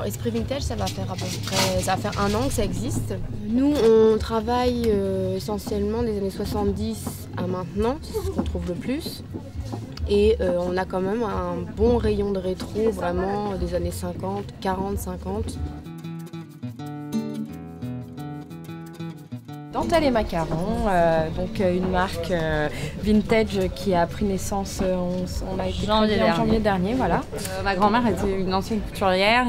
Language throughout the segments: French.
Esprit Vintage, ça va faire à peu près, ça va faire 1 an que ça existe. Nous, on travaille essentiellement des années 70 à maintenant, c'est ce qu'on trouve le plus. Et on a quand même un bon rayon de rétro, vraiment des années 50, 40, 50. Dentelle et macarons, donc une marque vintage qui a pris naissance, on a été créé en janvier dernier, voilà. Ma grand-mère était une ancienne couturière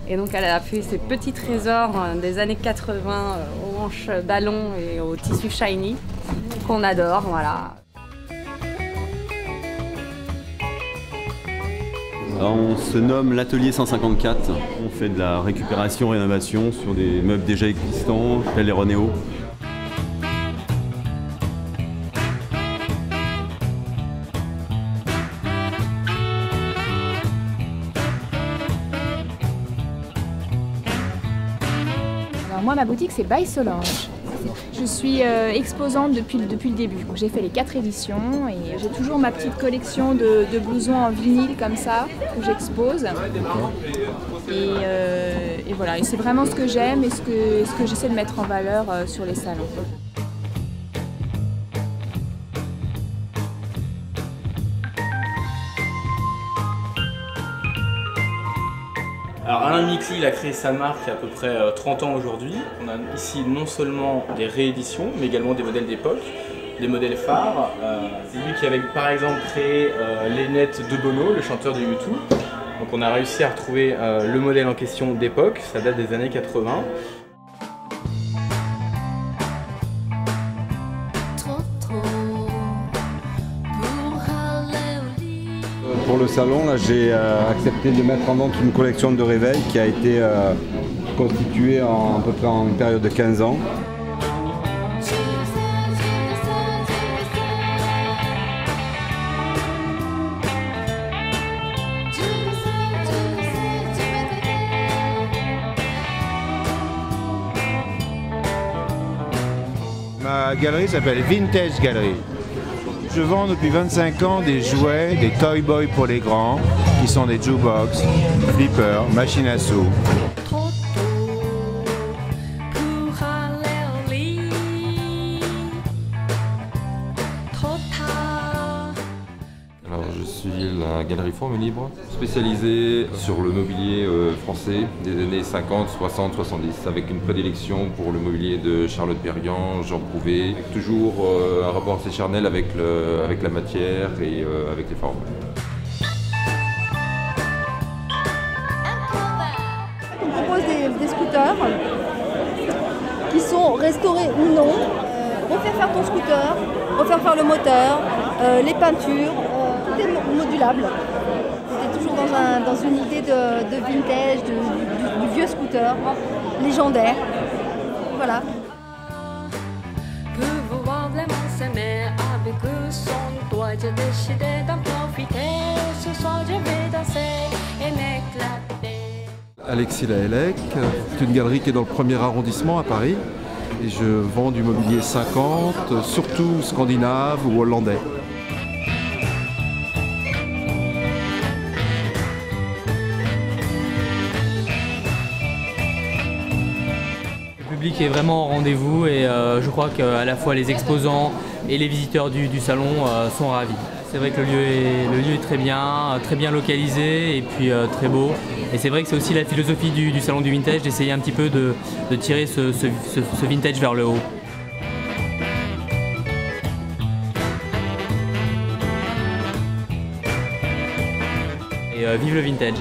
et donc elle a fait ses petits trésors des années 80 aux manches ballon et au tissu shiny qu'on adore, voilà. On se nomme l'Atelier 154. On fait de la récupération-rénovation sur des meubles déjà existants, tels les Renéo. Alors moi, ma boutique, c'est By Solange. Je suis exposante depuis le début. J'ai fait les 4 éditions et j'ai toujours ma petite collection de blousons en vinyle comme ça que j'expose. Et voilà, et c'est vraiment ce que j'aime et ce que j'essaie de mettre en valeur sur les salons. Alors Alain Micli, il a créé sa marque il y a à peu près 30 ans aujourd'hui. On a ici non seulement des rééditions, mais également des modèles d'époque, des modèles phares. C'est lui qui avait par exemple créé les lunettes de Bono, le chanteur de U2. Donc on a réussi à retrouver le modèle en question d'époque, ça date des années 80. Pour le salon, j'ai accepté de mettre en vente une collection de réveil qui a été constituée à peu près en une période de 15 ans. Ma galerie s'appelle Vintage Gallery. Je vends depuis 25 ans des jouets, des Toy Boys pour les grands, qui sont des jukebox, flippers, machines à sous. Alors, je suis la galerie Forme Libre, spécialisée sur le mobilier français des années 50, 60, 70, avec une prédilection pour le mobilier de Charlotte Perriand, Jean Prouvé, toujours un rapport assez charnel avec la matière et avec les formes. On propose des scooters qui sont restaurés ou non, refaire faire ton scooter, refaire faire le moteur, les peintures. Tout est modulable. C'est toujours dans une idée de vintage, du vieux scooter, légendaire. Voilà. Alexis Laëllec, c'est une galerie qui est dans le 1er arrondissement à Paris. Et je vends du mobilier 50, surtout scandinave ou hollandais. Le public est vraiment au rendez-vous et je crois qu'à la fois les exposants et les visiteurs du salon sont ravis. C'est vrai que le lieu est très bien localisé et puis très beau. Et c'est vrai que c'est aussi la philosophie du salon du vintage d'essayer un petit peu de tirer ce vintage vers le haut. Et vive le vintage!